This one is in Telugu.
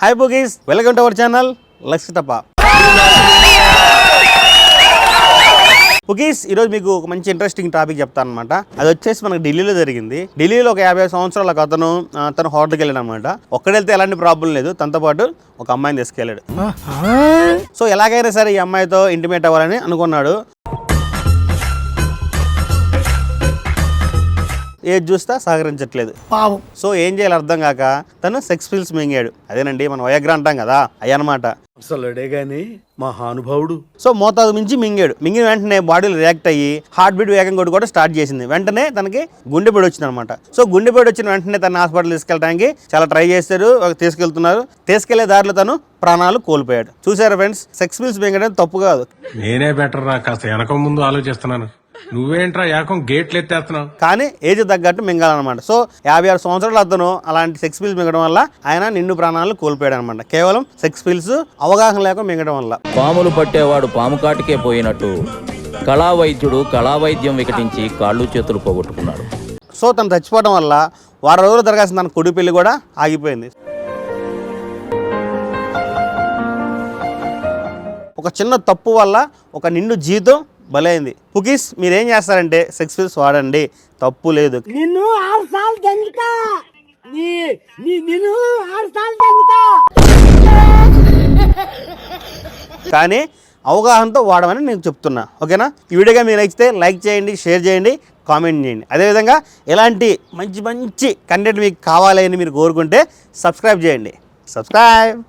హాయ్ బుగీస్, వెల్కమ్ టు అవర్ ఛానల్ లక్ష్యతప్ప. బుగీస్, ఈరోజు మీకు ఒక మంచి ఇంట్రెస్టింగ్ టాపిక్ చెప్తాను అనమాట. అది వచ్చేసి మనకు ఢిల్లీలో జరిగింది. ఢిల్లీలో ఒక 50 సంవత్సరాల తను హోటల్కి వెళ్ళాడు అనమాట. ఒక్కడెళ్తే ఎలాంటి ప్రాబ్లం లేదు, తనతో పాటు ఒక అమ్మాయిని తీసుకెళ్ళాడు. సో ఎలాగైనా సరే ఈ అమ్మాయితో ఇంటిమేట్ అవ్వాలని అనుకున్నాడు. ఏది చూస్తా సహకరించట్లేదు. సో ఏం చేయాలి అర్థం కాక తను సెక్స్ పిల్స్ మింగాడు. అదేనండి మనం వయగ్ర అంటాం కదా, అయ్యనమాట. అసలుడే గాని మహానుభావుడు. సో మోతాదు మించి మింగాడు. మింగిన వెంటనే బాడీలో రియాక్ట్ అయ్యి హార్ట్ బీట్ వేగం కూడా స్టార్ట్ చేసింది. వెంటనే తనకి గుండెపోటు వచ్చింది అనమాట. సో గుండెపోటు వచ్చిన వెంటనే తన హాస్పిటల్ తీసుకెళ్ళడానికి చాలా ట్రై చేస్తారు, తీసుకెళ్తున్నారు. తీసుకెళ్లే దారిలో తను ప్రాణాలు కోల్పోయాడు. చూసారా ఫ్రెండ్స్, సెక్స్ పిల్స్ మింగడం తప్పు కాదు. నేనే బెటర్ రా, కాస్త వెనక ముందు ఆలోచిస్తున్నాను. నువ్వేంట్రా ఏకం గేట్లు ఎత్తేస్తున్నావు. కానీ ఏజ్ తగ్గట్టు మింగాలన్నమాట. సో 56 సంవత్సరాలు అతను అలాంటి సెక్స్ పిల్స్ మింగడం వల్ల ఆయన నిండు ప్రాణాలు కోల్పోయాడు అనమాట. కేవలం సెక్స్ పిల్స్ అవగాహన లేక మింగడం వల్ల. పాములు పట్టేవాడు పాము కాటికే పోయినట్టు కళావైద్యుడు కళావైద్యం వికటించి కాళ్ళు చేతులు పోగొట్టుకున్నాడు. సో తను చచ్చిపోవడం వల్ల వారం రోజులు జరగాల్సిన తన కొడుకు పెళ్లి కూడా ఆగిపోయింది. ఒక చిన్న తప్పు వల్ల ఒక నిండు జీవితం బలైంది. పుకీస్, మీరేం చేస్తారంటే సెక్స్ పిల్స్ వాడండి, తప్పు లేదు. కానీ అవగాహనతో వాడమని నేను చెప్తున్నా, ఓకేనా? ఈ వీడియోగా మీరు నచ్చితే లైక్ చేయండి, షేర్ చేయండి, కామెంట్ చేయండి. అదేవిధంగా ఎలాంటి మంచి మంచి కంటెంట్ మీకు కావాలి అని మీరు కోరుకుంటే సబ్స్క్రైబ్ చేయండి. సబ్స్క్రైబ్.